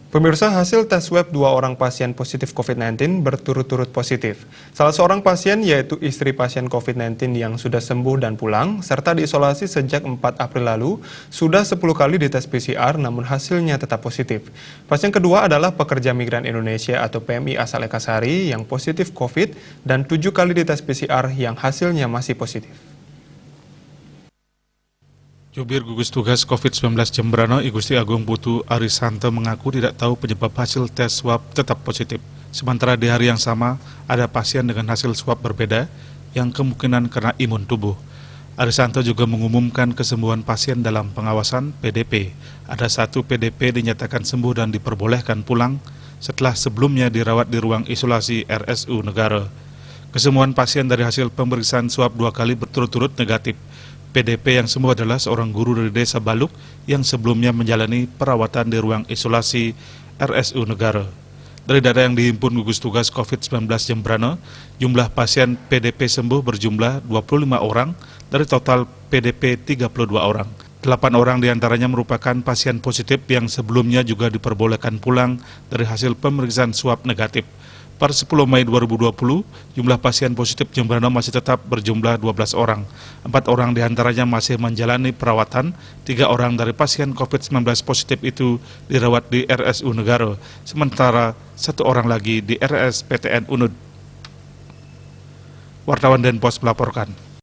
Pemirsa, hasil tes swab 2 orang pasien positif COVID-19 berturut-turut positif. Salah seorang pasien yaitu istri pasien COVID-19 yang sudah sembuh dan pulang, serta diisolasi sejak 4 April lalu, sudah 10 kali dites PCR namun hasilnya tetap positif. Pasien kedua adalah pekerja migran Indonesia atau PMI asal Ekasari yang positif COVID dan 7 kali dites PCR yang hasilnya masih positif. Jubir gugus tugas COVID-19 Jembrana, I Gusti Agung Putu Arisanto mengaku tidak tahu penyebab hasil tes swab tetap positif. Sementara di hari yang sama, ada pasien dengan hasil swab berbeda yang kemungkinan karena imun tubuh. Arisanto juga mengumumkan kesembuhan pasien dalam pengawasan PDP. Ada 1 PDP dinyatakan sembuh dan diperbolehkan pulang setelah sebelumnya dirawat di ruang isolasi RSU Negara. Kesembuhan pasien dari hasil pemeriksaan swab 2 kali berturut-turut negatif. PDP yang sembuh adalah seorang guru dari Desa Baluk yang sebelumnya menjalani perawatan di ruang isolasi RSU Negara. Dari data yang dihimpun gugus tugas COVID-19 Jembrana, jumlah pasien PDP sembuh berjumlah 25 orang dari total PDP 32 orang. 8 orang diantaranya merupakan pasien positif yang sebelumnya juga diperbolehkan pulang dari hasil pemeriksaan swab negatif. Per 10 Mei 2020, jumlah pasien positif Jembrana masih tetap berjumlah 12 orang. 4 orang diantaranya masih menjalani perawatan, 3 orang dari pasien COVID-19 positif itu dirawat di RSU Negara, sementara 1 orang lagi di RSPTN Unud. Wartawan Denpos melaporkan.